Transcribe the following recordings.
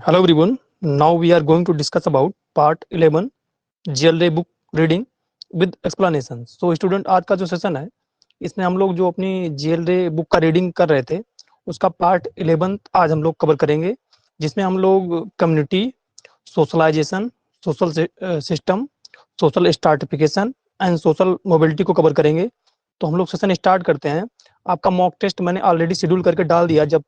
Hello everyone. Now we are going to discuss about part 11 GLA book reading with explanation. So student आज का जो session है इसमें हम लोग जो अपनी GLA बुक का रीडिंग कर रहे थे उसका पार्ट 11 आज हम लोग कवर करेंगे, जिसमें हम लोग community, socialization, social system, social stratification and social mobility को कवर करेंगे। तो हम लोग सेशन स्टार्ट करते हैं। आपका मॉक टेस्ट मैंने ऑलरेडी शेड्यूल करके डाल दिया। जब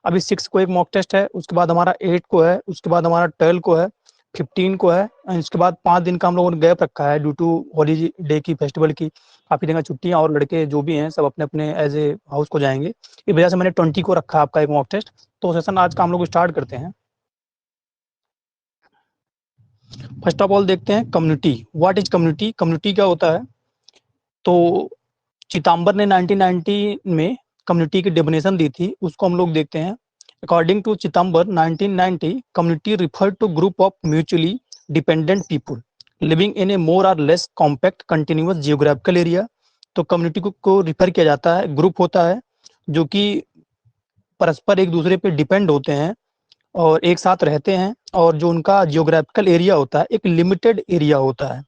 अभी 6 को एक मॉक टेस्ट है, उसके बाद हमारा 8 को है, उसके बाद हमारा 12 को है, 15 को है, एंड इसके बाद 5 दिन का हम लोगों ने गैप रखा है ड्यू टू हॉलीडे की, फेस्टिवल की काफ़ी दिन का छुट्टियाँ, और लड़के जो भी हैं सब अपने अपने एज ए हाउस को जाएंगे। इस वजह से मैंने 20 को रखा है आपका एक मॉक टेस्ट। तो सेशन आज का हम लोग स्टार्ट करते हैं। फर्स्ट ऑफ ऑल देखते हैं community. What is community? Community क्या होता है? तो चिदम्बर ने 1990 में कम्युनिटी की डेफिनेशन दी थी, उसको हम लोग देखते हैं। According to Chidambar 1990, community refer to group of mutually dependent people living in a more or less compact continuous geographical area. तो कम्युनिटी को रिफर किया जाता है, ग्रुप होता है जो कि परस्पर एक दूसरे पे डिपेंड होते हैं और एक साथ रहते हैं, और जो उनका जियोग्राफिकल एरिया होता है एक लिमिटेड एरिया होता है,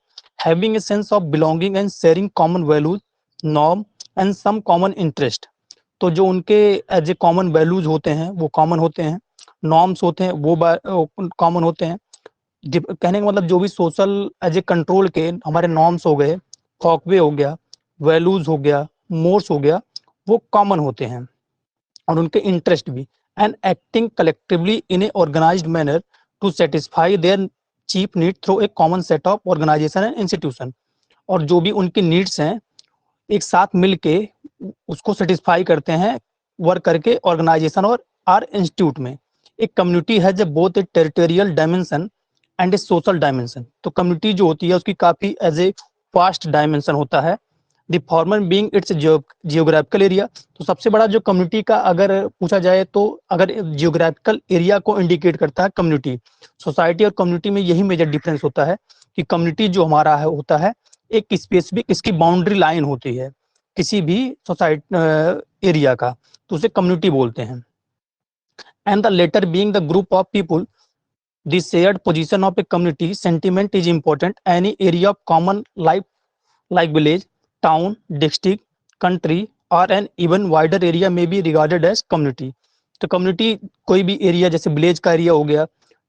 having a sense of belonging and sharing common values, norm and some common interest. तो जो उनके एज ए कॉमन वैल्यूज होते हैं वो कॉमन होते हैं, नॉर्म्स होते हैं वो कॉमन होते हैं। कहने का मतलब जो भी सोशल एज ए कंट्रोल के हमारे नॉर्म्स हो गए, फॉकवे हो गया, वैल्यूज हो गया, मोर्स हो गया, वो कॉमन होते हैं, और उनके इंटरेस्ट भी। And acting collectively in a organised manner to satisfy their chief need through a common set of organisation and institution. और जो भी उनकी नीड्स हैं एक साथ मिलके उसको सेटिस्फाई करते हैं वर्क करके ऑर्गेनाइजेशन और आर इंस्टीट्यूट में। एक कम्युनिटी है जब both A territorial dimension and A social dimension. तो कम्युनिटी जो होती है उसकी काफी एज ए वास्ट डायमेंशन होता है, the former being it's geographical area. तो सबसे बड़ा जो कम्युनिटी का अगर पूछा जाए तो अगर जियोग्राफिकल एरिया को इंडिकेट करता है कम्युनिटी। सोसाइटी और कम्युनिटी में यही मेजर डिफरेंस होता है कि कम्युनिटी जो हमारा है होता है एक स्पेसिफिक इसकी बाउंड्री लाइन होती है किसी भी सोसाइटी एरिया का, तो उसे कम्युनिटी बोलते हैं। And the latter being the group of people, the shared position of a community sentiment is important. Any area of common life like village, town, district, country or an even wider area may be regarded as community। तो community कोई भी area, जैसे village का area हो गया,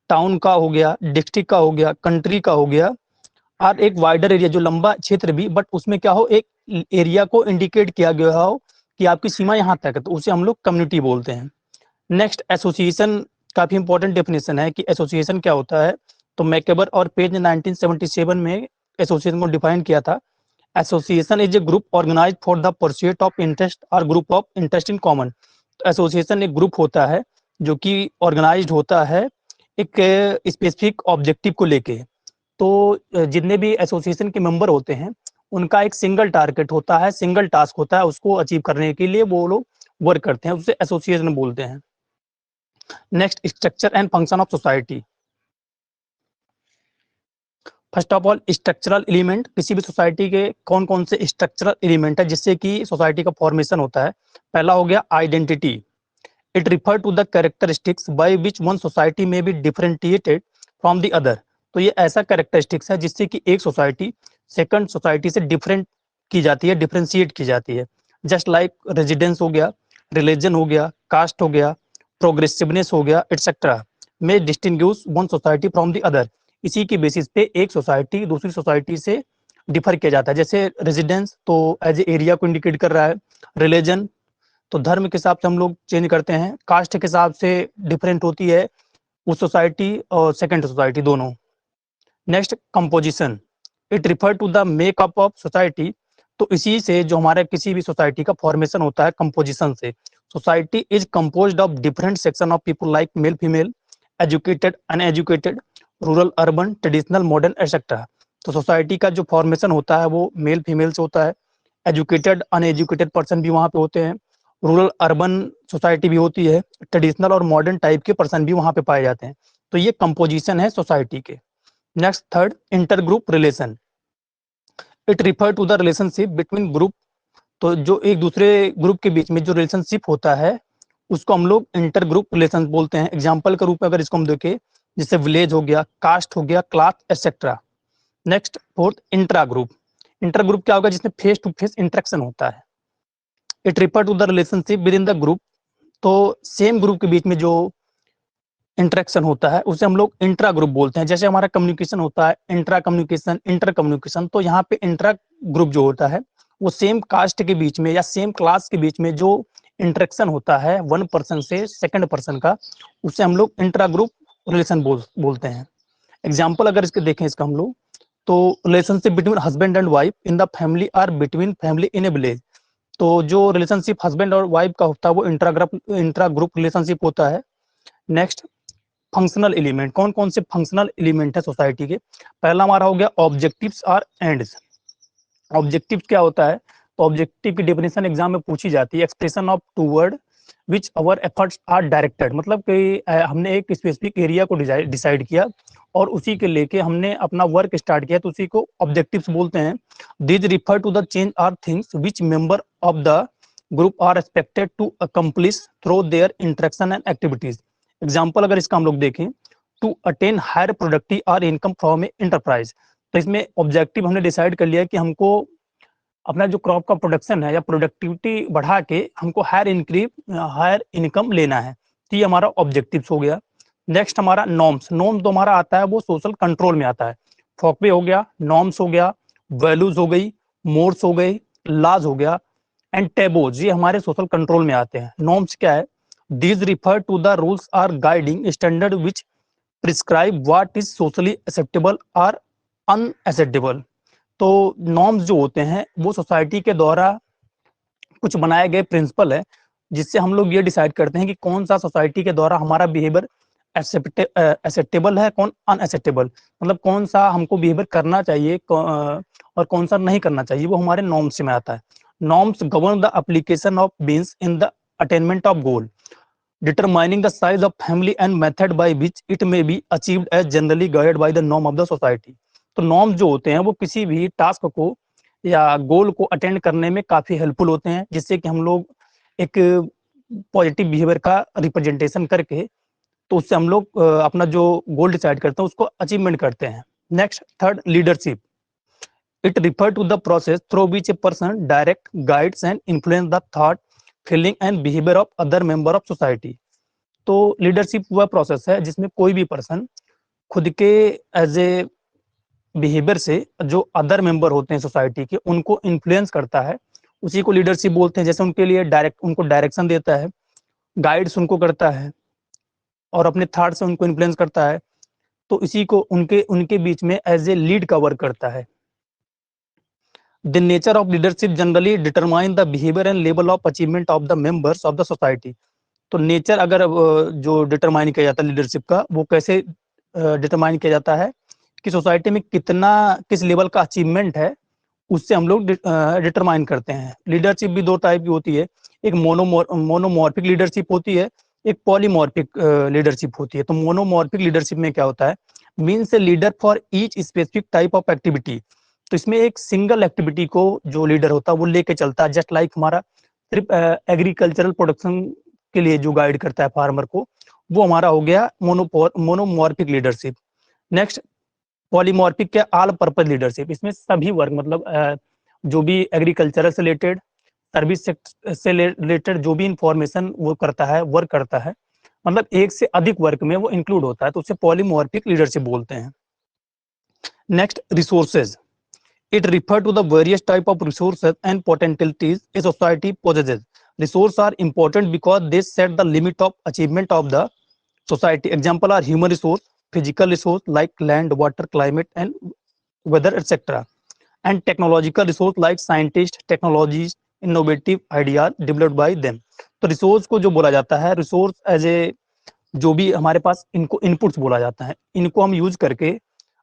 town का हो गया, डिस्ट्रिक्ट का हो गया, कंट्री का हो गया, और एक वाइडर एरिया जो लंबा क्षेत्र भी, बट उसमें क्या हो एक एरिया को इंडिकेट किया गया हो कि आपकी सीमा यहाँ तक है, तो उसे हम लोग कम्युनिटी बोलते हैं। नेक्स्ट एसोसिएशन, काफी इंपॉर्टेंट डेफिनेशन है कि एसोसिएशन क्या होता है। तो मैकेबर और पेज ने 1977 में एसोसिएशन को डिफाइन किया था। Association is a group organized for the pursuit of interest or group of interest in common. तो एसोसिएशन एक ग्रुप होता है जो कि ऑर्गेनाइज्ड होता है एक स्पेसिफिक ऑब्जेक्टिव को लेके। तो जितने भी एसोसिएशन के मेंबर होते हैं उनका एक सिंगल टारगेट होता है, सिंगल टास्क होता है, उसको अचीव करने के लिए वो लोग वर्क करते हैं, उसे एसोसिएशन बोलते हैं। Next, structure and function of society. First of all structural element, किसी भी सोसाइटी के कौन कौन से स्ट्रक्चरल एलिमेंट है जिससे कि सोसाइटी का फॉर्मेशन होता है। पहला हो गया identity. It refer to the characteristics by which one society may be differentiated from the other. तो ये ऐसा कैरेक्टरिस्टिक्स है जिससे कि एक सोसाइटी सेकंड सोसाइटी से डिफरेंट की जाती है, डिफरेंशिएट की जाती है। जस्ट लाइक रेजिडेंस हो गया, रिलीजन हो गया, कास्ट हो गया, प्रोग्रेसिवनेस हो गया, एटसेट्रा, में distinguish one society from the other. इसी की बेसिस पे एक सोसाइटी दूसरी सोसाइटी से डिफर किया जाता है। जैसे रेजिडेंस तो एज ए एरिया को इंडिकेट कर रहा है, रिलीजन तो धर्म के हिसाब से हम लोग चेंज करते हैं, कास्ट के हिसाब से डिफरेंट होती है उस सोसाइटी और सेकंड सोसाइटी दोनों। Next, composition. It refer to the makeup of society. तो इसी से जो हमारे किसी भी सोसाइटी का फॉर्मेशन होता है कंपोजिशन से। Society is composed of different section of people like male, female, educated, uneducated, rural, urban, traditional, modern, etcetera. तो सोसाइटी का जो फॉर्मेशन होता है वो मेल फीमेल से होता है, एजुकेटेड अनएजुकेटेड पर्सन भी वहाँ पे होते हैं, रूरल अर्बन सोसाइटी भी होती है, ट्रेडिशनल और मॉडर्न टाइप के पर्सन भी वहाँ पे पाए जाते हैं। तो ये कंपोजिशन है सोसाइटी के। Next, third, inter group relation. It refer to the relationship between group. तो जो एक दूसरे ग्रुप के बीच में जो रिलेशनशिप होता है उसको हम लोग इंटर ग्रुप रिलेशन बोलते हैं। एग्जाम्पल के रूप में अगर इसको हम देखें, जैसे विलेज हो गया, कास्ट हो गया, class etcetera. Next fourth, intra group. Inter group क्या होगा? जिसमें फेस टू फेस इंटरेक्शन होता है। It refer to the relationship within the group. तो सेम ग्रुप के बीच में जो इंटरेक्शन होता है उसे हम लोग इंट्रा ग्रुप बोलते हैं। जैसे हमारा कम्युनिकेशन होता है इंट्रा कम्युनिकेशन, इंटर कम्युनिकेशन, तो यहाँ पे इंट्रा ग्रुप जो होता है वो सेम कास्ट के बीच में या सेम क्लास के बीच में जो इंटरेक्शन होता है वन पर्सन से सेकंड पर्सन का, उसे हम लोग इंट्रा ग्रुप रिलेशन बोलते हैं। एग्जाम्पल अगर इसके देखें इसका हम लोग, तो relationship between husband and wife in the family or between family in a village. तो जो रिलेशनशिप हस्बैंड और वाइफ का होता है वो इंट्रा ग्रुप रिलेशनशिप होता है। Next, functional element. कौन कौन से फंक्शनल एलिमेंट है सोसाइटी के? पहला हमारा हो गया ऑब्जेक्टिव्स और एंड्स। ऑब्जेक्टिव क्या होता है? तो ऑब्जेक्टिव की डेफिनेशन एग्जाम में पूछी जाती है, expression of toward which our efforts are directed. मतलब कि हमने एक स्पेसिफिक एरिया को डिसाइड किया और उसी के लेके हमने अपना वर्क स्टार्ट किया, तो उसी को ऑब्जेक्टिव्स बोलते हैं। This refer to the change or things which member of the group are expected to accomplish through their interaction and activities. Example अगर इसका हम लोग देखें, टू अटेन हायर प्रोडक्टिव और इनकम फ्रॉम ए एंटरप्राइज। तो इसमें ऑब्जेक्टिव हमने decide कर लिया कि हमको अपना जो क्रॉप का प्रोडक्शन है या प्रोडक्टिविटी बढ़ा के हमको हायर इनकम लेना है, तो ये हमारा ऑब्जेक्टिव्स हो गया। नेक्स्ट हमारा नॉर्म्स। नॉर्म तो हमारा आता है वो सोशल कंट्रोल में आता है। फॉकवे हो गया, नॉर्म्स हो गया, वैल्यूज हो गई, मोड्स हो गई, लॉज हो गया एंड टेबोज, ये हमारे सोशल कंट्रोल में आते हैं। नॉर्म्स क्या है? These refer to the rules or guiding standard which prescribe what is socially acceptable और अनएक्सेप्टेबल। तो नॉर्म्स जो होते हैं वो सोसाइटी के द्वारा कुछ बनाए गए प्रिंसिपल है, जिससे हम लोग ये डिसाइड करते हैं कि कौन सा सोसाइटी के द्वारा हमारा बिहेवियर एक्सेप्टेबल है, कौन अनएक्सेप्टेबल। मतलब कौन सा हमको बिहेवियर करना चाहिए और कौन सा नहीं करना चाहिए, वो हमारे नॉर्म्स में आता है। Norms govern the application of means in the attainment of goal, determining the size of family and method by which it may be achieved as generally guided by the norm of the society। तो norms जो होते हैं वो किसी भी task को या गोल को अटेंड करने में काफी हेल्पफुल होते हैं, जिससे कि हम लोग एक पॉजिटिव बिहेवियर का रिप्रेजेंटेशन करके तो उससे हम लोग अपना जो गोल डिसाइड करते हैं उसको अचीवमेंट करते हैं। Next, third, leadership. It refer to the process through which a person direct guides and influence the thought, feeling and behaviour of other member of society. तो लीडरशिप वह प्रोसेस है जिसमें कोई भी पर्सन खुद के एज ए बिहेवियर से जो अदर मेंबर होते हैं सोसाइटी के उनको इन्फ्लुएंस करता है, उसी को लीडरशिप बोलते हैं। जैसे उनके लिए उनको डायरेक्शन देता है, गाइड्स उनको करता है और अपने थॉट से उनको इन्फ्लुएंस करता है, तो इसी को उनके उनके बीच में एज ए लीड का वर्क करता है। The nature of leadership generally determine the behaviour and level of achievement of the members of the society. तो नेचर अगर जो डिटरमाइन किया जाता है लीडरशिप का, वो कैसे डिटरमाइन किया जाता है कि सोसाइटी में किस लेवल का अचीवमेंट है, उससे हम लोग डिटरमाइन करते हैं। लीडरशिप भी दो टाइप की होती है, एक मोनोमॉर्फिक लीडरशिप होती है, एक पॉलीमॉर्फिक लीडरशिप होती है। तो मोनोमॉर्फिक लीडरशिप में क्या होता है? Means a leader for each specific type of activity. तो इसमें एक सिंगल एक्टिविटी को जो लीडर होता है वो लेके चलता है, जस्ट लाइक हमारा सिर्फ एग्रीकल्चरल प्रोडक्शन के लिए जो गाइड करता है फार्मर को, वो हमारा हो गया मोनोमॉर्फिक लीडरशिप। नेक्स्ट, पॉलीमॉर्फिक क्या? All purpose leadership. इसमें सभी वर्ग मतलब जो भी एग्रीकल्चर से रिलेटेड, सर्विस से रिलेटेड जो भी इंफॉर्मेशन वो करता है, वर्क करता है, मतलब एक से अधिक वर्क में वो इंक्लूड होता है, तो उसे पॉलीमॉर्फिक लीडरशिप बोलते हैं। Next, resources. It refers to the various type of resources and potentialities a society possesses. Resources are important because they set the limit of achievement of the society. Example are human resource, physical resource like land, water, climate, and weather, etc. And technological resource like scientists, technologies, innovative ideas developed by them. तो resource को जो बोला जाता है, resource as a जो भी हमारे पास इनको इनपुट्स बोला जाता है, इनको हम यूज करके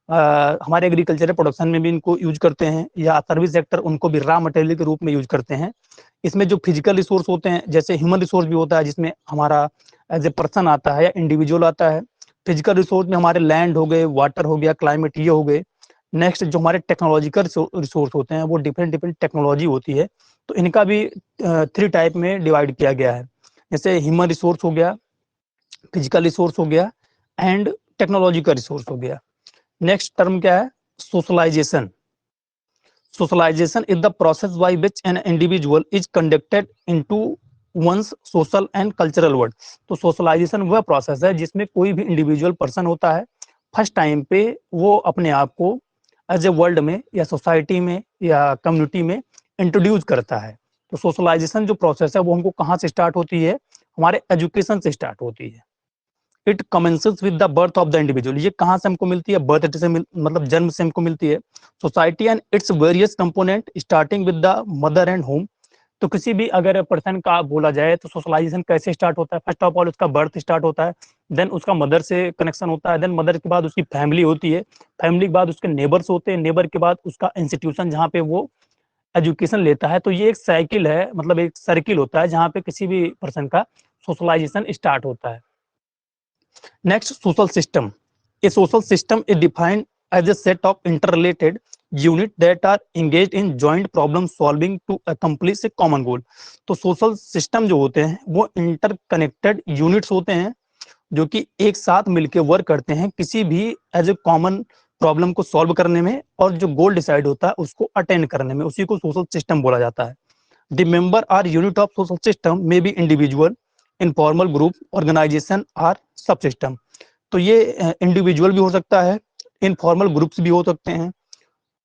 हमारे एग्रीकल्चर प्रोडक्शन में भी इनको यूज करते हैं, या सर्विस सेक्टर उनको भी रॉ मटेरियल के रूप में यूज करते हैं। इसमें जो फिजिकल रिसोर्स होते हैं, जैसे ह्यूमन रिसोर्स भी होता है जिसमें हमारा एज ए पर्सन आता है या इंडिविजुअल आता है। फिजिकल रिसोर्स में हमारे लैंड हो गए, वाटर हो गया, क्लाइमेट ये हो गए। नेक्स्ट, जो हमारे टेक्नोलॉजिकल रिसोर्स होते हैं वो डिफरेंट डिफरेंट टेक्नोलॉजी होती है, तो इनका भी 3 टाइप में डिवाइड किया गया है। जैसे ह्यूमन रिसोर्स हो गया, फिजिकल रिसोर्स हो गया एंड टेक्नोलॉजी का रिसोर्स हो गया। नेक्स्ट टर्म क्या है? Socialisation. Socialization is the process by which an individual is conducted into one's social and cultural world। तो सोशलाइजेशन वह प्रोसेस है जिसमें कोई भी इंडिविजुअल पर्सन होता है, फर्स्ट टाइम पे वो अपने आप को एज ए वर्ल्ड में या सोसाइटी में या कम्युनिटी में इंट्रोड्यूस करता है। तो सोशलाइजेशन जो प्रोसेस है वो हमको कहाँ से स्टार्ट होती है? हमारे एजुकेशन से स्टार्ट होती है। It commences with the birth of the individual. ये कहाँ से हमको मिलती है? बर्थ से मतलब जन्म से हमको मिलती है। Society and its various component starting with the mother and home. तो किसी भी अगर पर्सन का बोला जाए तो सोशलाइजेशन कैसे स्टार्ट होता है? फर्स्ट ऑफ ऑल उसका बर्थ स्टार्ट होता है, देन उसका मदर से कनेक्शन होता है, देन मदर के बाद उसकी फैमिली होती है, फैमिली के बाद उसके नेबर्स होते हैं, नेबर के बाद उसका इंस्टीट्यूशन जहाँ पे वो एजुकेशन लेता है। तो ये एक साइकिल है, मतलब एक सर्किल होता है जहाँ पे किसी भी पर्सन का सोशलाइजेशन स्टार्ट होता है। Next, social system. A social system is defined as a set of interrelated units that are engaged in joint problem solving to accomplish a common goal। तो सोशल सिस्टम जो होते हैं वो interconnected units होते हैं जो कि एक साथ मिलकर वर्क करते हैं किसी भी एज ए कॉमन प्रॉब्लम को सॉल्व करने में और जो गोल डिसाइड होता है उसको अटेंड करने में, उसी को सोशल सिस्टम बोला जाता है। The member or unit of social system may be individual, informal group, organisation or sub system. तो ये इंडिविजुअल भी हो सकता है, इनफॉर्मल ग्रुप्स भी हो सकते हैं,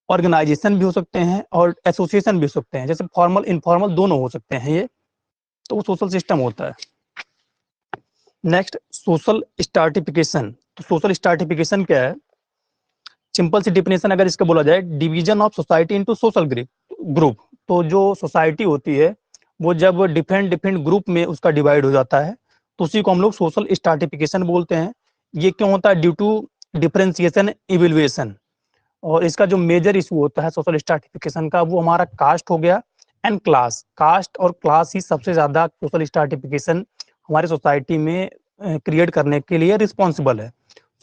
ऑर्गेनाइजेशन भी हो सकते हैं और एसोसिएशन भी हो सकते हैं। जैसे फॉर्मल इनफॉर्मल दोनों हो सकते हैं ये, तो वो सोशल सिस्टम होता है। Next, social stratification. तो सोशल स्ट्रैटिफिकेशन क्या है? सिंपल सी डिफिनेशन अगर इसका बोला जाए, division of society into social group. तो जो सोसाइटी होती है वो जब डिफरेंट डिफरेंट ग्रुप में उसका डिवाइड हो जाता है तो उसी को हम लोग सोशल स्ट्रैटिफिकेशन बोलते हैं। ये क्यों होता है? Due to differentiation evaluation. और इसका जो मेजर इशू होता है सोशल स्ट्रैटिफिकेशन का वो हमारा कास्ट हो गया एंड क्लास। कास्ट और क्लास ही सबसे ज्यादा सोशल स्ट्रैटिफिकेशन हमारे सोसाइटी में क्रिएट करने के लिए रिस्पॉन्सिबल है।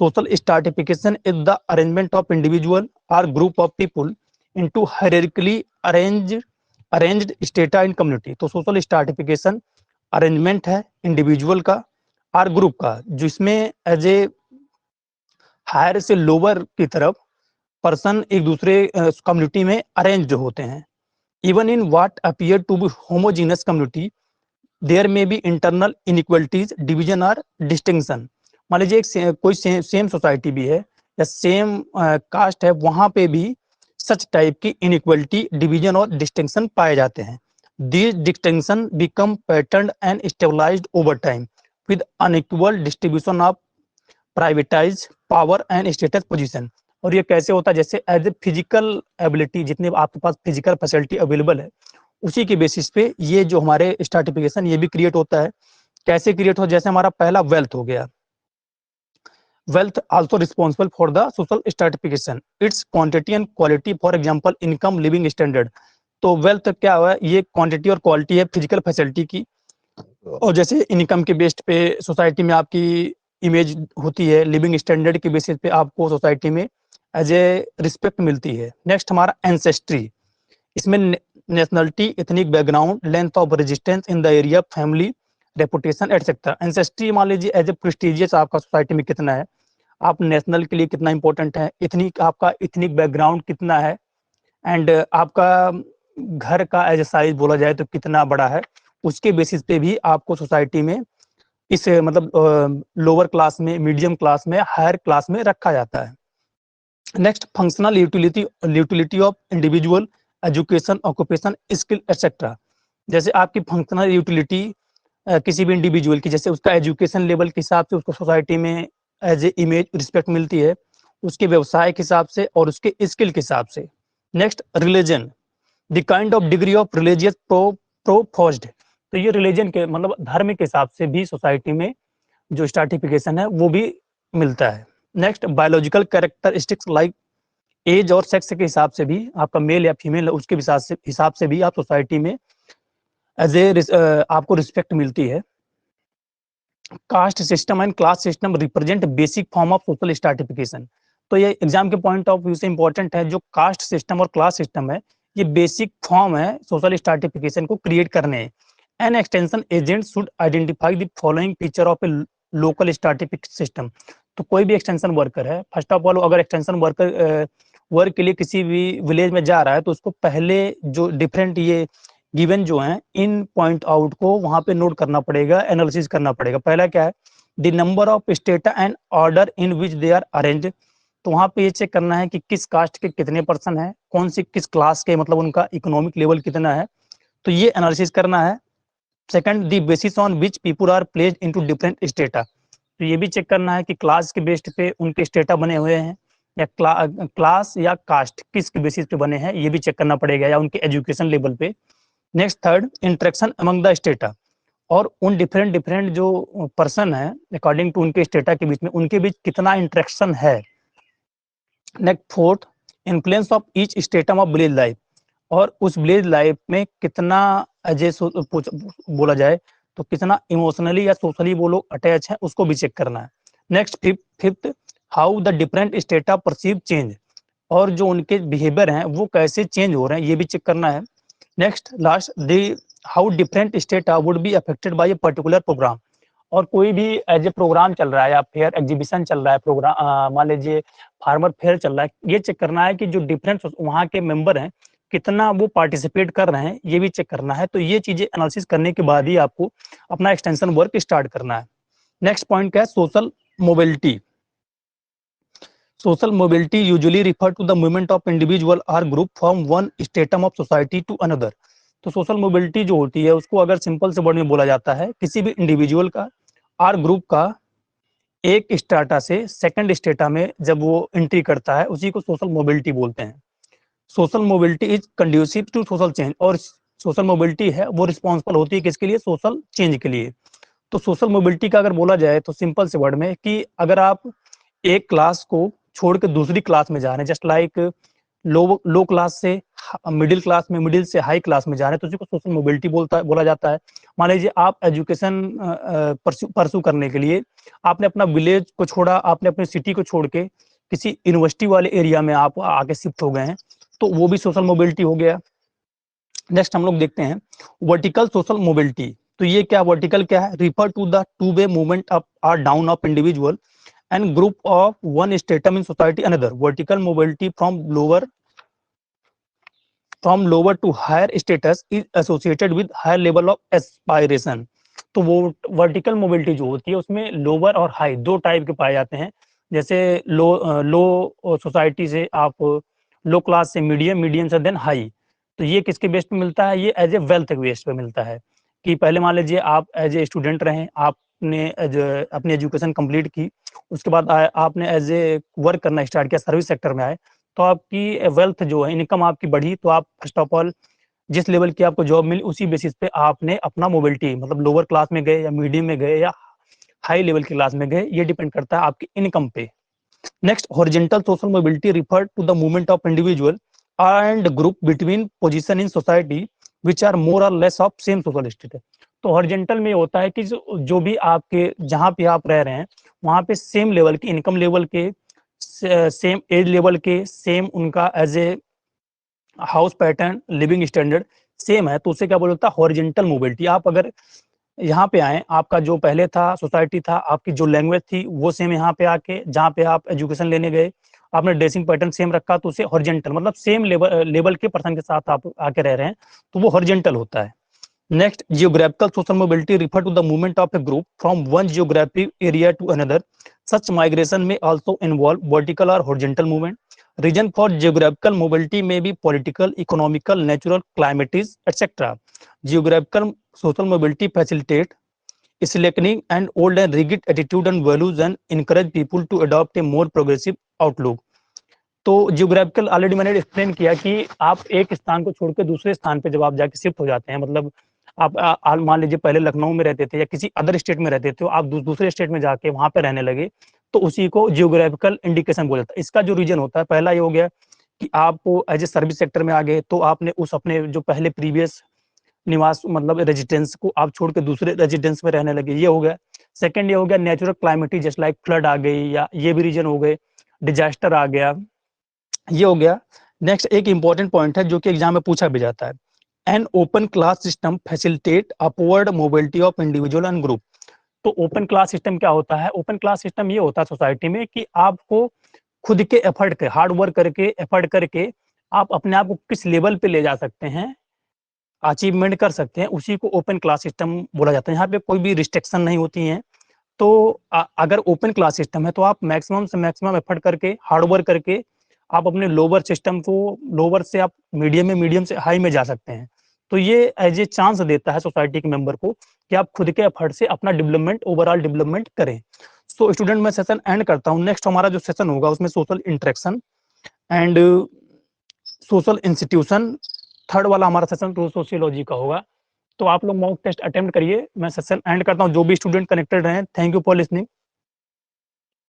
Social stratification is the arrangement of individual or group of people into hierarchically arranged strata in community. तो सोशल स्ट्रैटिफिकेशन अरेंजमेंट है इंडिविजुअल का और ग्रुप का, जिसमें एज ए हायर से लोअर की तरफ पर्सन एक दूसरे कम्युनिटी में अरेंज होते हैं। Even in what appear to be homogeneous community there may be internal inequalities, division और डिस्टिंक्शन। मान लीजिए एक कोई सेम सोसाइटी भी है या सेम कास्ट है, वहां पे भी सच टाइप की इनइक्वलिटी, डिवीजन और डिस्टिंक्शन पाए जाते हैं। These distinction become patterned and stabilized over time with unequal distribution of privatized power and status position। और ये कैसे होता है? जैसे एज ए फिजिकल एबिलिटी, जितने आपके पास फिजिकल फैसिलिटी अवेलेबल है उसी के बेसिस पे ये जो हमारे स्ट्रैटिफिकेशन ये भी क्रिएट होता है। कैसे क्रिएट हो? जैसे हमारा पहला वेल्थ हो गया, wealth also responsible for the social stratification, its quantity and quality, for example income, living standard। तो वेल्थ क्या हुआ? ये क्वांटिटी और क्वालिटी है फिजिकल फैसिलिटी की। और जैसे इनकम के बेस्ड पे सोसाइटी में आपकी इमेज होती है, लिविंग स्टैंडर्ड के बेसिस पे आपको सोसाइटी में एज ए रिस्पेक्ट मिलती है। नेक्स्ट हमारा एंसेस्ट्री, इसमें nationality, ethnic background, length of resistance in the area, family, reputation etcetera. Ancestry मान लीजिए एज ए प्रेस्टिजियस आपका सोसाइटी में कितना है, आप नेशनल के लिए कितना इंपॉर्टेंट है, इथनिक आपका इथनिक बैकग्राउंड कितना है, एंड आपका घर का एज ए साइज बोला जाए तो कितना बड़ा है, उसके बेसिस पे भी आपको सोसाइटी में इस मतलब लोअर क्लास में, मीडियम क्लास में, हायर क्लास में रखा जाता है। Next, functional utility of individual, education, occupation, skill etcetera. जैसे आपकी फंक्शनल यूटिलिटी किसी भी इंडिविजुअल की, जैसे उसका एजुकेशन लेवल के हिसाब से उसको सोसाइटी में एज ए इमेज रिस्पेक्ट मिलती है, उसके व्यवसाय के हिसाब से और उसके स्किल के हिसाब से। Next, religion, the kind of degree of religious proposed. तो ये रिलीजन के मतलब धर्म के हिसाब से भी सोसाइटी में जो स्ट्रैटिफिकेशन है वो भी मिलता है। Next, biological characteristics like age और सेक्स के हिसाब से भी, आपका मेल या फीमेल उसके हिसाब से भी आप सोसाइटी में एज ए आपको रिस्पेक्ट मिलती है। Caste system and class system represent basic form of social stratification. तो ये एग्जाम के पॉइंट ऑफ व्यू से इंपॉर्टेंट है। जो कास्ट सिस्टम और क्लास सिस्टम है ये बेसिक फॉर्म है सोशल स्ट्रैटिफिकेशन को क्रिएट करने an extension agent should identify the following feature of A local statistic system. तो कोई भी एक्सटेंशन वर्कर है, फर्स्ट ऑफ ऑल अगर एक्सटेंशन वर्कर वर्क के लिए किसी भी विलेज में जा रहा है तो उसको पहले जो डिफरेंट ये गिवन जो है इन पॉइंट आउट को वहां पे नोट करना पड़ेगा, एनालिसिस करना पड़ेगा। पहला क्या है, the number of strata and order in which they are arrange. तो वहां पे ये चेक करना है कि किस कास्ट के कितने पर्सन है, कौन सी किस क्लास के, मतलब उनका इकोनॉमिक लेवल कितना है, तो ये एनालिसिस करना है। Second, the basis on which people are placed into different strata. तो ये भी चेक करना है कि क्लास के बेस्ड पे उनके स्टेटा बने हुए हैं या क्लास या कास्ट किस के बेसिस पे बने हैं, ये भी चेक करना पड़ेगा, या उनके एजुकेशन लेवल पे। Next third, interaction among the strata, और उन डिफरेंट डिफरेंट जो पर्सन है अकॉर्डिंग टू उनके स्टेटा के बीच में उनके बीच कितना इंटरेक्शन है। Next fourth, influence of each stratum of village life, और उस विलेज लाइफ में कितना बोला जाए तो कितना इमोशनली या सोशली वो लोग अटैच हैं, उसको भी चेक करना है। Next fifth, how the different strata perceive change, और जो उनके बिहेवियर हैं वो कैसे चेंज हो रहे हैं, ये भी चेक करना है। Next last, the how different strata would be affected by a particular programme, और कोई भी एज ए प्रोग्राम चल रहा है या फेयर एग्जीबिशन चल रहा है, प्रोग्राम मान लीजिए फार्मर फेयर चल रहा है, ये चेक करना है कि जो डिफरेंट वहाँ के मेंबर हैं कितना वो पार्टिसिपेट कर रहे हैं, ये भी चेक करना है। तो ये चीजें एनालिसिस करने के बाद ही आपको अपना एक्सटेंशन वर्क स्टार्ट करना है। नेक्स्ट पॉइंट क्या है, social mobility. Social mobility usually refer to the movement of individual or group from one stratum of society to another. तो सोशल मोबिलिटी जो होती है उसको अगर सिंपल से वर्ड में बोला जाता है, किसी भी इंडिविजुअल का आर ग्रुप का एक स्टेटा से सेकंड स्टेटा में जब वो एंट्री करता है, उसी को सोशल मोबिलिटी बोलते हैं। Social mobility is conducive to social change, और सोशल मोबिलिटी है वो रिस्पॉन्सिबल होती है किसके लिए, सोशल चेंज के लिए। तो सोशल मोबिलिटी का अगर बोला जाए तो सिंपल से वर्ड में कि अगर आप एक क्लास को छोड़ के दूसरी क्लास में जा रहे हैं, जस्ट लाइक लो क्लास से मिडिल क्लास में, मिडिल से हाई क्लास में जा रहे हैं, तो उसी को सोशल मोबिलिटी बोला जाता है। मान लीजिए आप एजुकेशन परसू करने के लिए आपने अपना विलेज को छोड़ा, आपने अपनी सिटी को छोड़ के किसी यूनिवर्सिटी वाले एरिया में आप आके शिफ्ट हो गए हैं, तो वो भी सोशल मोबिलिटी हो गया। नेक्स्ट हम लोग देखते हैं वर्टिकल सोशल मोबिलिटी। तो ये क्या, वर्टिकल क्या है, refer to the two way movement up or down of individual and group of one stratum in society another. Vertical mobility from lower to higher status is associated with higher level of aspiration. तो वो vertical mobility जो होती है उसमें lower और high दो type के पाए जाते हैं। जैसे लो सोसाइटी से आप लो क्लास से मीडियम, मीडियम से देन हाई। तो ये किसके बेस पे मिलता है, ये एज ए वेल्थ बेस पे मिलता है कि पहले मान लीजिए आप एज ए स्टूडेंट रहे, आपने अपनी एजुकेशन कंप्लीट की, उसके बाद आपने एज ए वर्क करना स्टार्ट किया, सर्विस सेक्टर में आए, तो आपकी वेल्थ जो है, इनकम आपकी बढ़ी, तो आप फर्स्ट ऑफ ऑल जिस लेवल की आपको जॉब मिली उसी बेसिस पे आपने अपना मोबिलिटी, मतलब लोअर क्लास में गए या मीडियम में गए या हाई लेवल की क्लास में गए, ये डिपेंड करता है आपकी इनकम पे। Next, horizontal social mobility refer to the movement of individual and group between position in society which are more or less of same social status. तो हॉरिजॉन्टल में होता है कि जो भी आपके जहाँ पे आप रह रहे हैं वहाँ पे सेम लेवल के इनकम लेवल के, सेम एज लेवल के, सेम उनका age a house pattern, living standard same है, तो उसे क्या बोलता है, हॉरिजॉन्टल मोबिलिटी। आप अगर यहाँ पे आए, आपका जो पहले था सोसाइटी था, आपकी जो लैंग्वेज थी वो सेम, यहाँ पे आके जहाँ पे आप एजुकेशन लेने गए आपने ड्रेसिंग पैटर्न सेम रखा, तो उसे हॉरिजॉन्टल, मतलब सेम लेवल के पर्सन के साथ आप आके रह रहे हैं, तो वो हॉरिजॉन्टल होता है। Next, geographical social mobility refer to the movement of a group from one geographic area to another. Such migration may also involve vertical or horizontal movement. Reason for geographical mobility may be political, economical, natural, climatic etcetera. Geographical social mobility facilitate slackening and old and rigid attitude and values and encourage people to adopt a more progressive outlook. तो geographical already मैंने explain किया कि आप एक स्थान को छोड़ के दूसरे स्थान पे जब आप जाके शिफ्ट हो जाते हैं, मतलब आप मान लीजिए पहले लखनऊ में रहते थे या किसी अदर स्टेट में रहते थे, आप दूसरे स्टेट में जाके वहां पे रहने लगे, तो उसी को जियोग्राफिकल इंडिकेशन बोला जाता है। इसका जो रीजन होता है, पहला ये हो गया कि आप एज ए सर्विस सेक्टर में आ गए, तो आपने उस अपने जो पहले प्रीवियस निवास, मतलब रेजिडेंस को आप छोड़ के दूसरे रेजिडेंस में रहने लगे, ये हो गया। सेकंड ये हो गया नेचुरल क्लाइमेटी, जस्ट लाइक फ्लड आ गई, या ये भी रीजन हो गए, डिजास्टर आ गया, ये हो गया। नेक्स्ट एक इंपॉर्टेंट पॉइंट है जो कि एग्जाम में पूछा भी जाता है, an open class system facilitate upward mobility of individual and group. तो ओपन क्लास सिस्टम क्या होता है? ओपन क्लास सिस्टम ये होता है सोसाइटी में कि आपको खुद के एफर्ट के, हार्ड वर्क करके, एफर्ट करके आप अपने आप को किस लेवल पे ले जा सकते हैं, अचीवमेंट कर सकते हैं, उसी को ओपन क्लास सिस्टम बोला जाता है। यहाँ पे कोई भी रिस्ट्रिक्शन नहीं होती है। तो अगर ओपन क्लास सिस्टम है तो आप मैक्सिमम से मैक्सिमम एफर्ट करके, हार्ड वर्क करके आप अपने लोअर सिस्टम को, लोअर से आप मीडियम में, मीडियम से हाई में जा सकते हैं। तो ये एज ए चांस देता है सोसाइटी के मेंबर को कि आप खुद के एफर्ट से अपना डेवलपमेंट, ओवरऑल डेवलपमेंट करें। सो स्टूडेंट, मैं सेशन एंड करता हूँ। नेक्स्ट हमारा जो सेशन होगा उसमें social interaction and social institution, third वाला हमारा सेशन तो सोशियोलॉजी का होगा। तो आप लोग मॉक टेस्ट अटेम्प्ट करिए। मैं सेशन एंड करता हूँ। जो भी स्टूडेंट कनेक्टेड रहे, थैंक यू फॉर लिसनिंग।